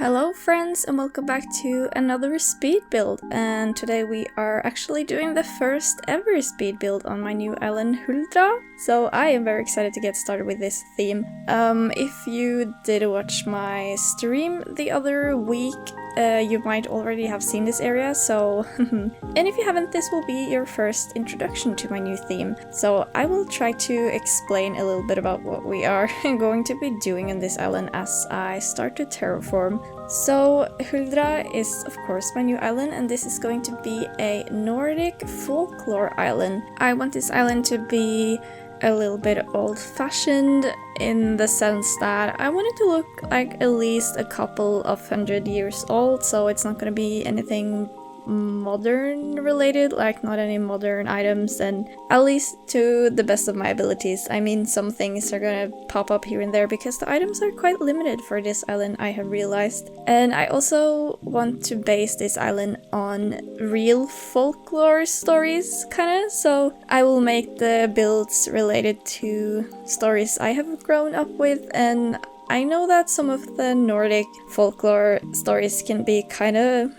Hello friends and welcome back to another speed build, and today we are actually doing the first ever speed build on my new island Huldra. So I am very excited to get started with this theme. If you did watch my stream the other week, you might already have seen this area, so and if you haven't, this will be your first introduction to my new theme. So I will try to explain a little bit about what we are going to be doing on this island as I start to terraform. So Huldra is of course my new island, and this is going to be a Nordic Folklore island. I want this island to be a little bit old-fashioned in the sense that I want it to look like at least a couple of 100 years old, so it's not gonna be anything modern related, like not any modern items, and at least to the best of my abilities. I mean, some things are gonna pop up here and there because the items are quite limited for this island, I have realized. And I also want to base this island on real folklore stories, kinda, so I will make the builds related to stories I have grown up with, and I know that some of the Nordic folklore stories can be kinda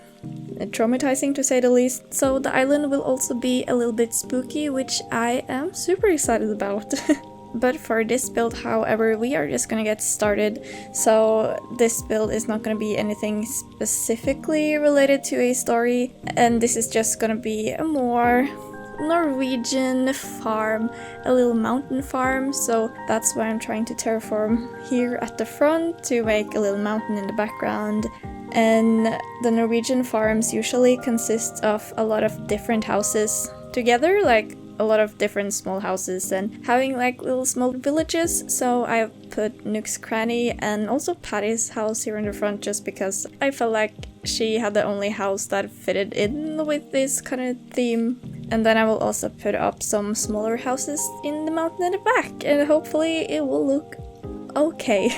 traumatizing to say the least, so the island will also be a little bit spooky, which I am super excited about. But for this build, however, we are just gonna get started, so this build is not gonna be anything specifically related to a story, and this is just gonna be a more Norwegian farm, a little mountain farm, so that's why I'm trying to terraform here at the front to make a little mountain in the background. And the Norwegian farms usually consist of a lot of different houses together, like a lot of different small houses and having like little small villages. So I've put Nooks' cranny and also Patty's house here in the front just because I felt like she had the only house that fitted in with this kind of theme. And then I will also put up some smaller houses in the mountain in the back, and hopefully it will look okay.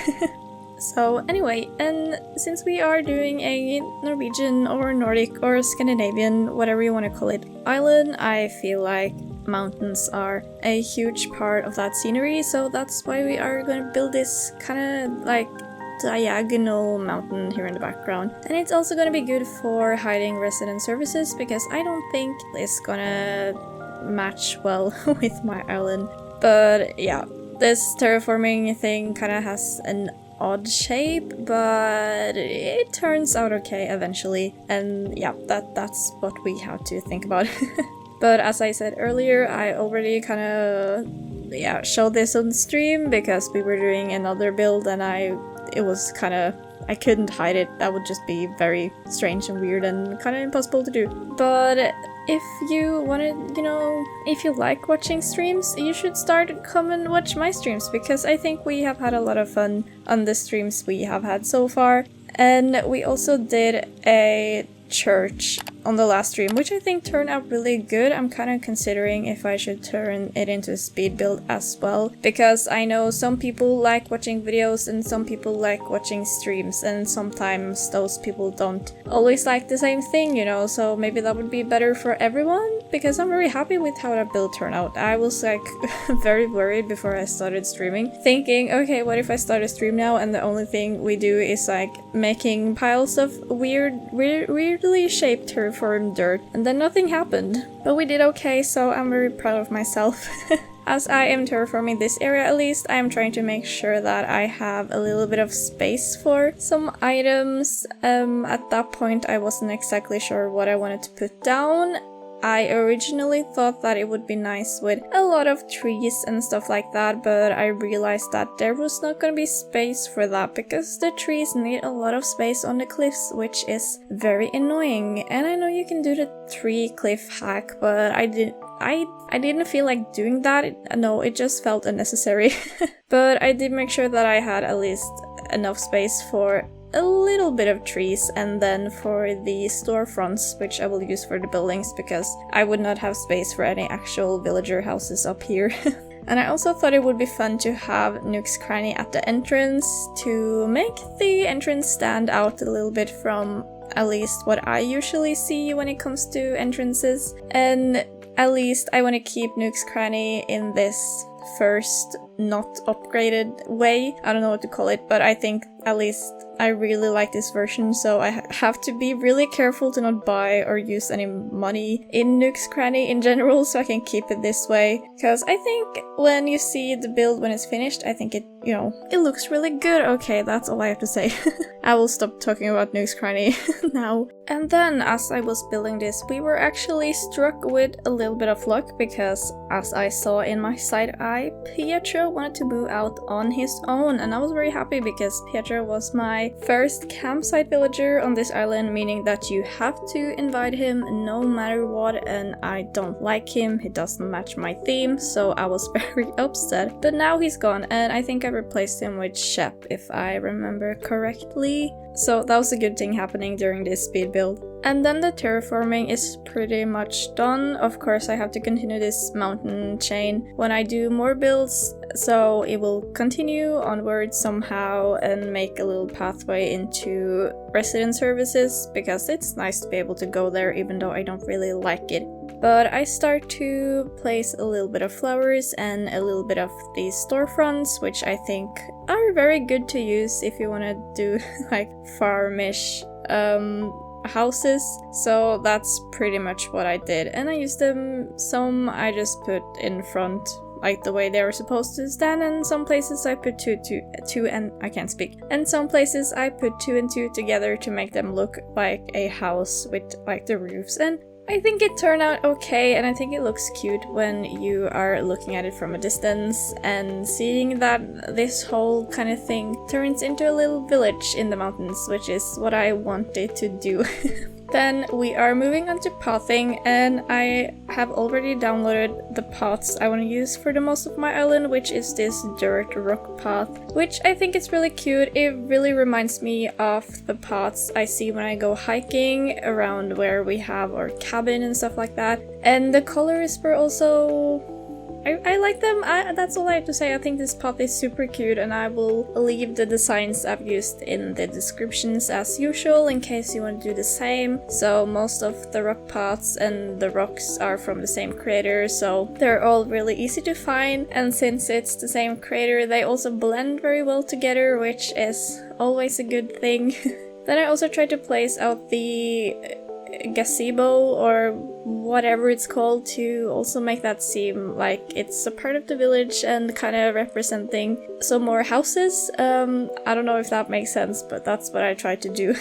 So anyway, and since we are doing a Norwegian or Nordic or Scandinavian, whatever you want to call it, island, I feel like mountains are a huge part of that scenery, so that's why we are going to build this kind of like diagonal mountain here in the background. And it's also going to be good for hiding resident services because I don't think it's gonna match well with my island. But yeah, this terraforming thing kind of has an odd shape, but it turns out okay eventually, and yeah, that's what we have to think about. But as I said earlier, I already kind of showed this on stream because we were doing another build, and it was kind of, I couldn't hide it. That would just be very strange and weird and kind of impossible to do. But if you want to, if you like watching streams, you should come and watch my streams, because I think we have had a lot of fun on the streams we have had so far. And we also did a church on the last stream, which I think turned out really good. I'm kind of considering if I should turn it into a speed build as well, because I know some people like watching videos and some people like watching streams, and sometimes those people don't always like the same thing, so maybe that would be better for everyone, because I'm very happy with how that build turned out. I was like very worried before I started streaming, thinking, okay, what if I start a stream now and the only thing we do is like making piles of weirdly shaped terraformed dirt, and then nothing happened. But we did okay, so I'm very proud of myself. As I am terraforming this area, at least, I am trying to make sure that I have a little bit of space for some items. At that point I wasn't exactly sure what I wanted to put down. I originally thought that it would be nice with a lot of trees and stuff like that, but I realized that there was not gonna be space for that because the trees need a lot of space on the cliffs, which is very annoying. And I know you can do the tree cliff hack, but I didn't feel like doing that. No, it just felt unnecessary. But I did make sure that I had at least enough space for a little bit of trees, and then for the storefronts, which I will use for the buildings, because I would not have space for any actual villager houses up here. And I also thought it would be fun to have Nooks' cranny at the entrance to make the entrance stand out a little bit from at least what I usually see when it comes to entrances. And at least I want to keep Nooks' cranny in this first not upgraded way. I don't know what to call it, but I think at least I really like this version, so I have to be really careful to not buy or use any money in Nooks Cranny in general, so I can keep it this way. Because I think when you see the build when it's finished, I think it, you know, it looks really good. Okay, that's all I have to say. I will stop talking about Nooks Cranny now. And then, as I was building this, we were actually struck with a little bit of luck, because as I saw in my side eye, Pietro wanted to move out on his own, and I was very happy because Pietro was my first campsite villager on this island, meaning that you have to invite him no matter what, and I don't like him, he doesn't match my theme, so I was very upset. But now he's gone, and I think I replaced him with Shep, if I remember correctly. So that was a good thing happening during this speed build. And then the terraforming is pretty much done. Of course, I have to continue this mountain chain when I do more builds, so it will continue onwards somehow and make a little pathway into resident services, because it's nice to be able to go there even though I don't really like it. But I start to place a little bit of flowers and a little bit of these storefronts, which I think are very good to use if you want to do like farmish houses. So that's pretty much what I did, and I used them. Some I just put in front, like the way they were supposed to stand, and some places I put two and I can't speak. And some places I put 2 and 2 together to make them look like a house with like the roofs, and I think it turned out okay, and I think it looks cute when you are looking at it from a distance and seeing that this whole kind of thing turns into a little village in the mountains, which is what I wanted to do. Then we are moving on to pathing, and I have already downloaded the paths I want to use for the most of my island, which is this dirt rock path, which I think is really cute. It really reminds me of the paths I see when I go hiking around where we have our cabin and stuff like that. And the colors were also... I like them. That's all I have to say. I think this path is super cute, and I will leave the designs I've used in the descriptions as usual in case you want to do the same. So most of the rock paths and the rocks are from the same creator, so they're all really easy to find, and since it's the same creator, they also blend very well together, which is always a good thing. Then I also tried to place out the gazebo or whatever it's called to also make that seem like it's a part of the village and kind of representing some more houses. I don't know if that makes sense, but that's what I tried to do.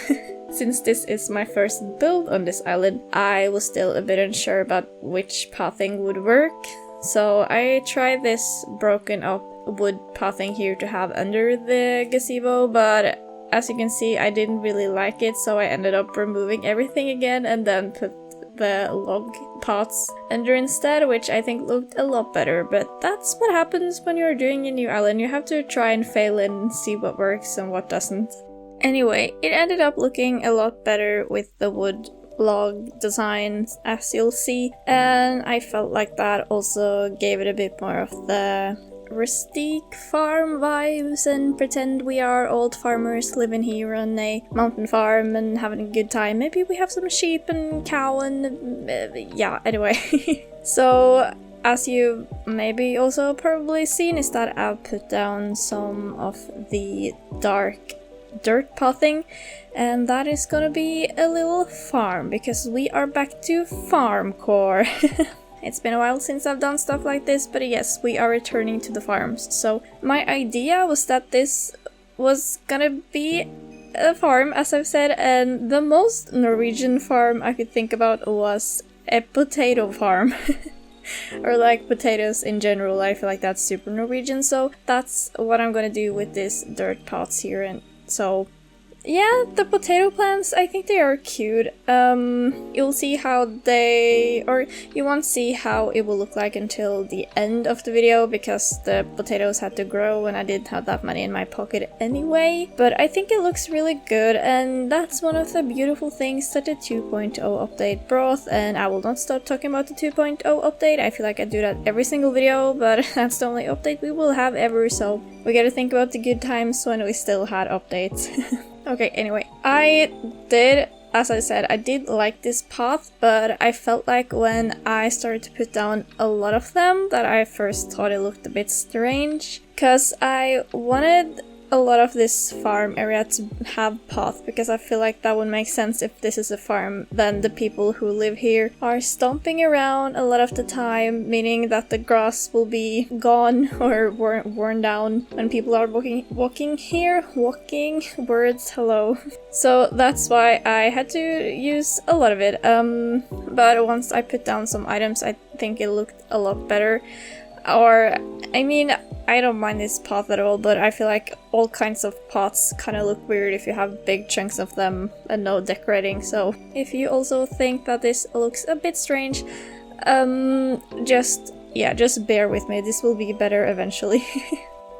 Since this is my first build on this island, I was still a bit unsure about which pathing would work. So I tried this broken up wood pathing here to have under the gazebo, but as you can see, I didn't really like it, so I ended up removing everything again and then put the log paths under instead, which I think looked a lot better. But that's what happens when you're doing a new island. You have to try and fail and see what works and what doesn't. Anyway, it ended up looking a lot better with the wood log design, as you'll see, and I felt like that also gave it a bit more of the rustic farm vibes and pretend we are old farmers living here on a mountain farm and having a good time. Maybe we have some sheep and cow and yeah, anyway. So as you've maybe also probably seen is that I've put down some of the dark dirt pathing, and that is gonna be a little farm because we are back to farmcore. It's been a while since I've done stuff like this, but yes, we are returning to the farms. So my idea was that this was gonna be a farm, as I've said, and the most Norwegian farm I could think about was a potato farm. Or like potatoes in general. I feel like that's super Norwegian, so that's what I'm gonna do with this dirt pots here. And so yeah, the potato plants, I think they are cute. You'll see how you won't see how it will look like until the end of the video, because the potatoes had to grow and I didn't have that money in my pocket anyway. But I think it looks really good, and that's one of the beautiful things that the 2.0 update brought, and I will not stop talking about the 2.0 update. I feel like I do that every single video, but that's the only update we will have ever, so we gotta think about the good times when we still had updates. Okay, anyway, I did as I said, I did like this path, but I felt like when I started to put down a lot of them that I first thought it looked a bit strange, because I wanted a lot of this farm area to have path, because I feel like that would make sense. If this is a farm, then the people who live here are stomping around a lot of the time, meaning that the grass will be gone or worn down when people are walking here. Walking words, hello. So that's why I had to use a lot of it. But once I put down some items, I think it looked a lot better. Or, I mean, I don't mind this path at all, but I feel like all kinds of paths kind of look weird if you have big chunks of them and no decorating. So if you also think that this looks a bit strange, just bear with me. This will be better eventually.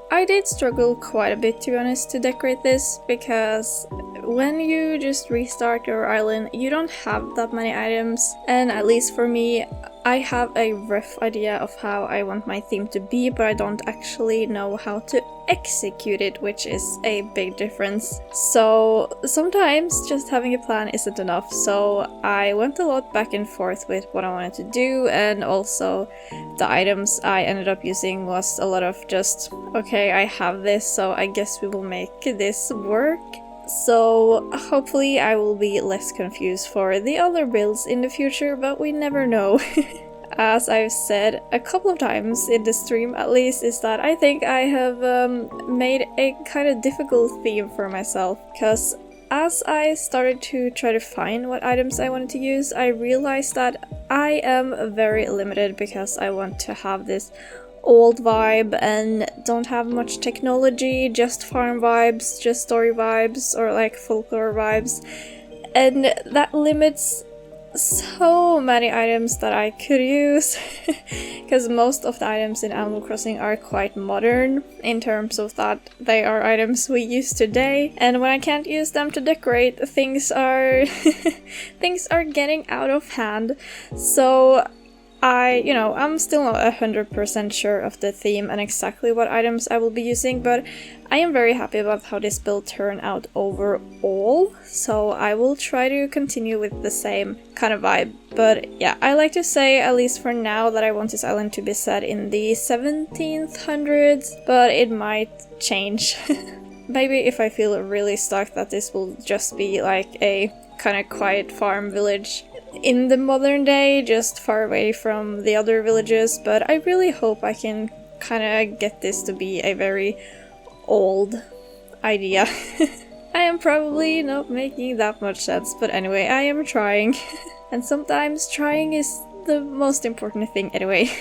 I did struggle quite a bit, to be honest, to decorate this, because when you just restart your island, you don't have that many items, and at least for me, I have a rough idea of how I want my theme to be, but I don't actually know how to execute it, which is a big difference. So sometimes just having a plan isn't enough, so I went a lot back and forth with what I wanted to do, and also the items I ended up using was a lot of just, okay, I have this, so I guess we will make this work. So hopefully I will be less confused for the other builds in the future, but we never know. As I've said a couple of times in the stream at least, is that I think I have made a kind of difficult theme for myself, because as I started to try to find what items I wanted to use, I realized that I am very limited, because I want to have this old vibe and don't have much technology, just farm vibes, just story vibes, or like folklore vibes, and that limits so many items that I could use, because most of the items in Animal Crossing are quite modern in terms of that they are items we use today, and when I can't use them to decorate, things are things are getting out of hand. So I'm still not 100% sure of the theme and exactly what items I will be using, but I am very happy about how this build turned out overall, so I will try to continue with the same kind of vibe. But yeah, I like to say, at least for now, that I want this island to be set in the 1700s, but it might change. Maybe if I feel really stuck, that this will just be like a kind of quiet farm village in the modern day, just far away from the other villages, but I really hope I can kind of get this to be a very old idea. I am probably not making that much sense, but anyway, I am trying. And sometimes trying is the most important thing anyway.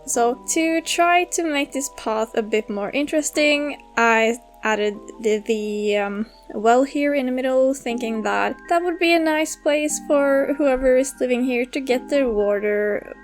So to try to make this path a bit more interesting, I added the well here in the middle, thinking that that would be a nice place for whoever is living here to get their water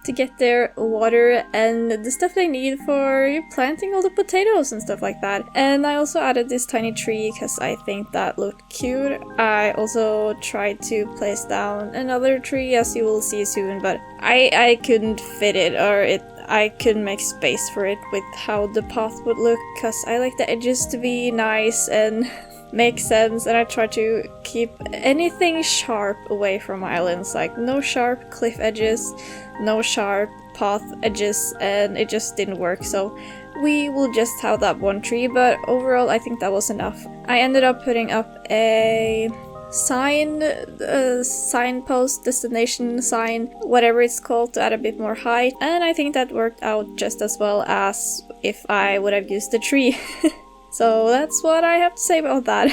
to get their water and the stuff they need for planting all the potatoes and stuff like that. And I also added this tiny tree because I think that looked cute. I also tried to place down another tree, as you will see soon, but I couldn't fit it, or I couldn't make space for it with how the path would look, because I like the edges to be nice and make sense, and I try to keep anything sharp away from my islands, like no sharp cliff edges, no sharp path edges, and it just didn't work, so we will just have that one tree. But overall I think that was enough. I ended up putting up a signpost, destination sign, whatever it's called, to add a bit more height, and I think that worked out just as well as if I would have used the tree. So that's what I have to say about that.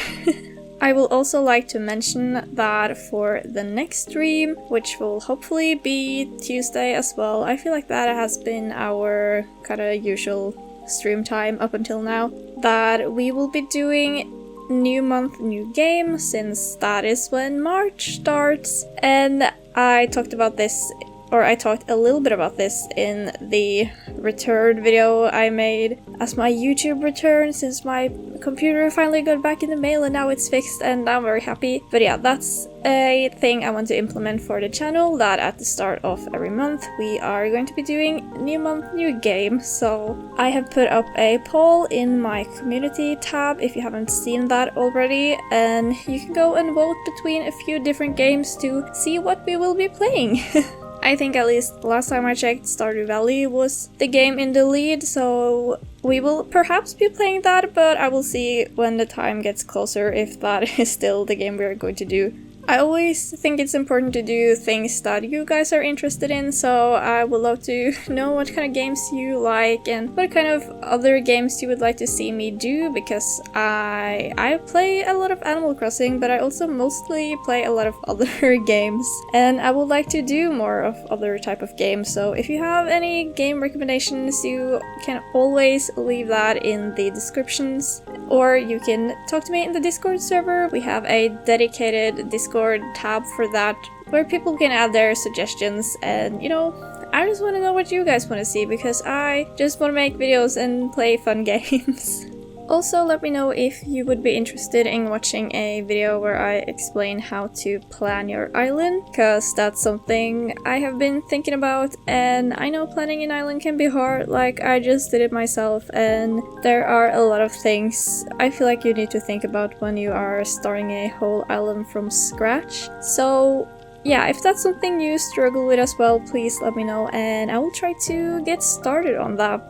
I will also like to mention that for the next stream, which will hopefully be Tuesday as well, I feel like that has been our kind of usual stream time up until now, that we will be doing new month, new game, since that is when March starts. And I talked about this or I talked a little bit about this in the return video I made as my YouTube return, since my computer finally got back in the mail and now it's fixed and I'm very happy. But yeah, that's a thing I want to implement for the channel, that at the start of every month we are going to be doing new month, new game. So I have put up a poll in my community tab if you haven't seen that already, and you can go and vote between a few different games to see what we will be playing. I think at least last time I checked, Stardew Valley was the game in the lead, so we will perhaps be playing that, but I will see when the time gets closer if that is still the game we are going to do. I always think it's important to do things that you guys are interested in, so I would love to know what kind of games you like and what kind of other games you would like to see me do, because I play a lot of Animal Crossing, but I also mostly play a lot of other games, and I would like to do more of other type of games. So if you have any game recommendations, you can always leave that in the descriptions, or you can talk to me in the Discord server. We have a dedicated Discord tab for that, where people can add their suggestions, and you know, I just want to know what you guys want to see, because I just want to make videos and play fun games. Also, let me know if you would be interested in watching a video where I explain how to plan your island, because that's something I have been thinking about, and I know planning an island can be hard, like I just did it myself, and there are a lot of things I feel like you need to think about when you are starting a whole island from scratch. So yeah, if that's something you struggle with as well, please let me know and I will try to get started on that.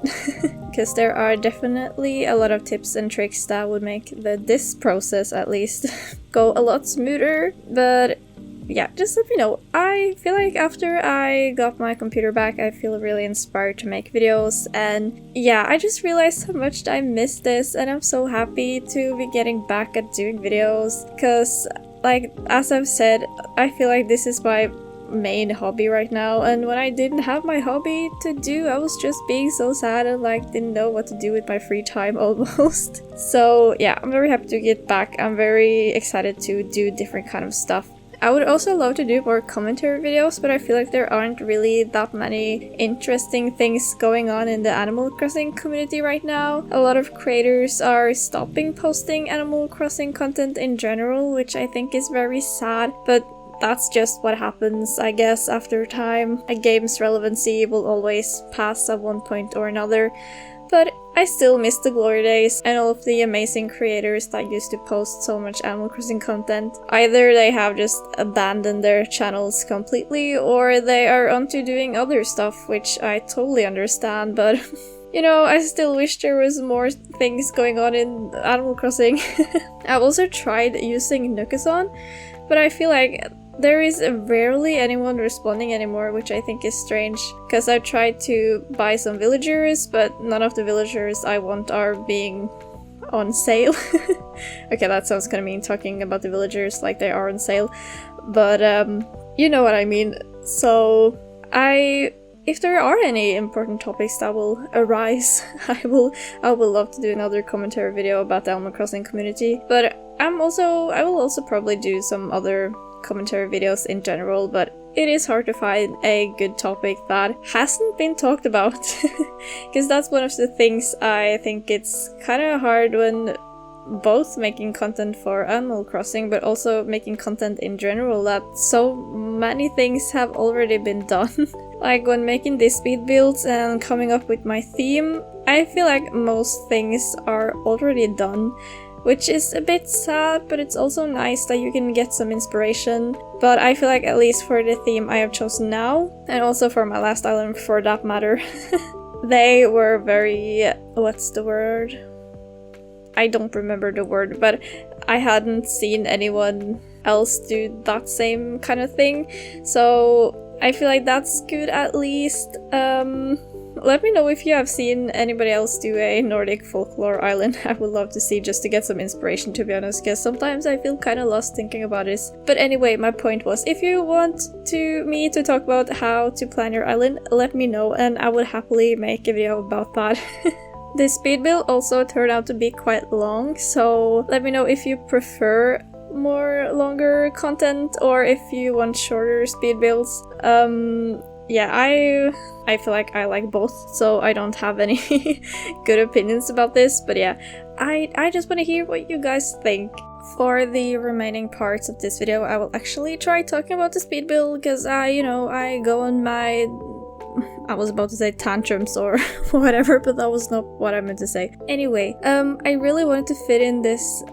Because there are definitely a lot of tips and tricks that would make this process at least go a lot smoother. But yeah, just let me know. I feel like after I got my computer back, I feel really inspired to make videos, and yeah, I just realized how much I missed this, and I'm so happy to be getting back at doing videos, because like, as I've said, I feel like this is my main hobby right now, and when I didn't have my hobby to do, I was just being so sad and like didn't know what to do with my free time almost. So yeah, I'm very happy to get back. I'm very excited to do different kind of stuff. I would also love to do more commentary videos, but I feel like there aren't really that many interesting things going on in the Animal Crossing community right now. A lot of creators are stopping posting Animal Crossing content in general, which I think is very sad, but that's just what happens, I guess, after time. A game's relevancy will always pass at one point or another. But I still miss the glory days and all of the amazing creators that used to post so much Animal Crossing content. Either they have just abandoned their channels completely, or they are onto doing other stuff, which I totally understand, but you know, I still wish there was more things going on in Animal Crossing. I've also tried using Nooks on, but I feel like there is rarely anyone responding anymore, which I think is strange, because I've tried to buy some villagers, but none of the villagers I want are being on sale. Okay, that sounds kind of mean, talking about the villagers like they are on sale, but you know what I mean. So if there are any important topics that will arise, I will love to do another commentary video about the Animal Crossing community, but I will also probably do some other commentary videos in general, but it is hard to find a good topic that hasn't been talked about, because that's one of the things I think it's kind of hard when both making content for Animal Crossing but also making content in general, that so many things have already been done. Like when making these speed builds and coming up with my theme, I feel like most things are already done, which is a bit sad, but it's also nice that you can get some inspiration. But I feel like at least for the theme I have chosen now, and also for my last island for that matter, they were very... what's the word? I don't remember the word, but I hadn't seen anyone else do that same kind of thing, so I feel like that's good at least. Let me know if you have seen anybody else do a Nordic Folklore island. I would love to see, just to get some inspiration, to be honest, because sometimes I feel kind of lost thinking about this. But anyway, my point was, if you want me to talk about how to plan your island, let me know and I would happily make a video about that. This speed build also turned out to be quite long, so let me know if you prefer more longer content or if you want shorter speed builds. yeah, I feel like I like both, so I don't have any good opinions about this, but yeah, I just want to hear what you guys think. For the remaining parts of this video, I will actually try talking about the speed build, because I go on my, I was about to say tantrums or whatever, but that was not what I meant to say. Anyway, I really wanted to fit in this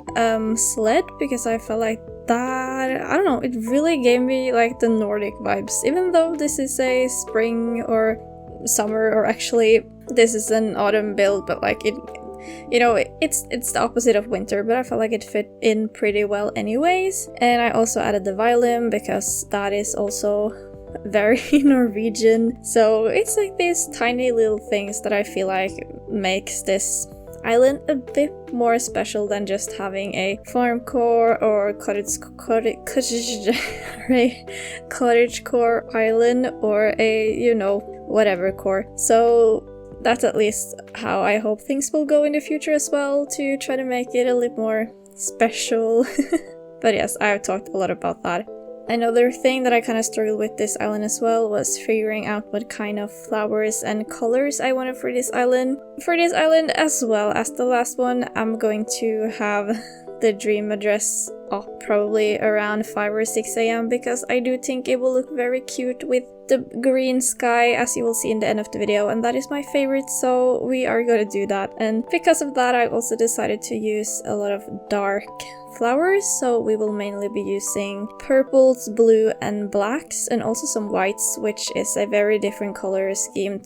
sled, because I felt like that, I don't know, it really gave me like the Nordic vibes, even though this is a spring or summer, or actually this is an autumn build, but like it's the opposite of winter, but I felt like it fit in pretty well anyways. And I also added the violin, because that is also very Norwegian. So it's like these tiny little things that I feel like makes this island a bit more special than just having a farmcore or cottagecore island, or a whatever core. So that's at least how I hope things will go in the future as well, to try to make it a little more special. But yes, I've talked a lot about that. Another thing that I kind of struggled with this island as well was figuring out what kind of flowers and colors I wanted for this island. For this island as well as the last one, I'm going to have the dream address up probably around 5 or 6 a.m. because I do think it will look very cute with the green sky, as you will see in the end of the video, and that is my favorite, so we are gonna do that. And because of that, I also decided to use a lot of dark flowers, so we will mainly be using purples, blue and blacks, and also some whites, which is a very different color scheme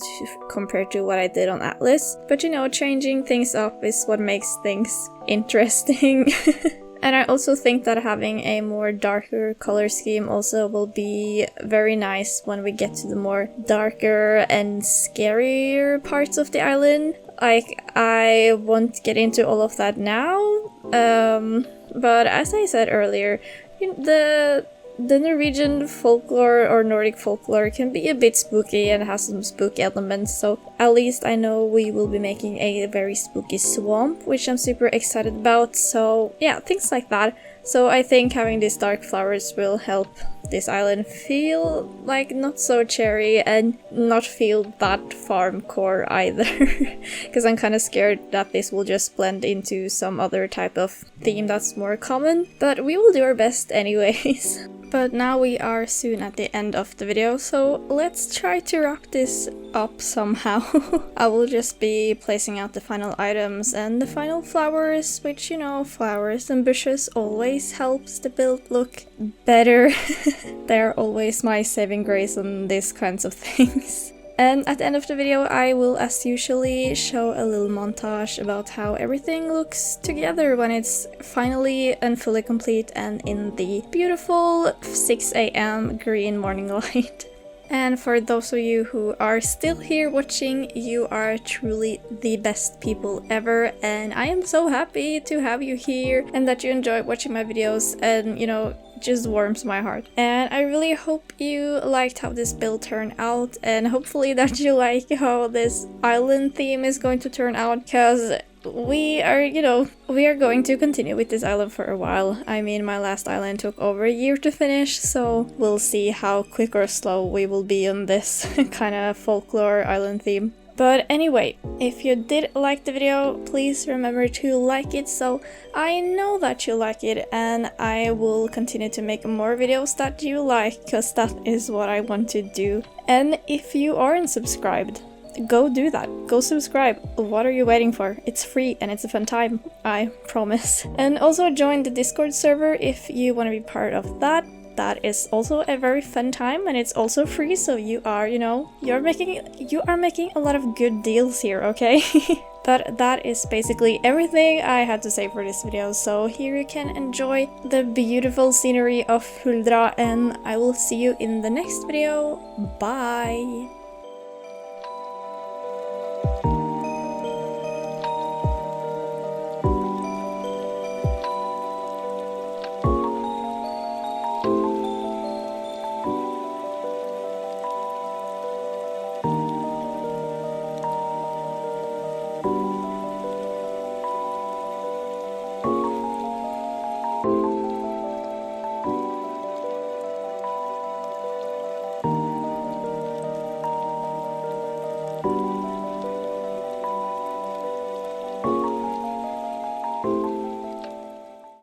compared to what I did on Atlas. But changing things up is what makes things interesting. And I also think that having a more darker color scheme also will be very nice when we get to the more darker and scarier parts of the island. Like, I won't get into all of that now, but as I said earlier, the Norwegian folklore or Nordic folklore can be a bit spooky and has some spooky elements, so at least I know we will be making a very spooky swamp, which I'm super excited about. So yeah, things like that. So I think having these dark flowers will help this island feel like not so cherry and not feel that farm core either. Because I'm kind of scared that this will just blend into some other type of theme that's more common. But we will do our best anyways. But now we are soon at the end of the video, so let's try to wrap this up somehow. I will just be placing out the final items and the final flowers, which, flowers and bushes always helps the build look better. They're always my saving grace on these kinds of things. And at the end of the video, I will, as usually, show a little montage about how everything looks together when it's finally and fully complete and in the beautiful 6 a.m. green morning light. And for those of you who are still here watching, you are truly the best people ever, and I am so happy to have you here and that you enjoy watching my videos, and just warms my heart. And I really hope you liked how this build turned out, and hopefully that you like how this island theme is going to turn out, because we are going to continue with this island for a while. I mean, my last island took over a year to finish, so we'll see how quick or slow we will be on this kind of folklore island theme. But anyway, if you did like the video, please remember to like it so I know that you like it, and I will continue to make more videos that you like, because that is what I want to do. And if you aren't subscribed, go do that. Go subscribe. What are you waiting for? It's free and it's a fun time, I promise. And also join the Discord server if you want to be part of that. That is also a very fun time, and it's also free, so you are making a lot of good deals here, okay? But that is basically everything I had to say for this video, so here you can enjoy the beautiful scenery of Huldra, and I will see you in the next video. Bye! Bye!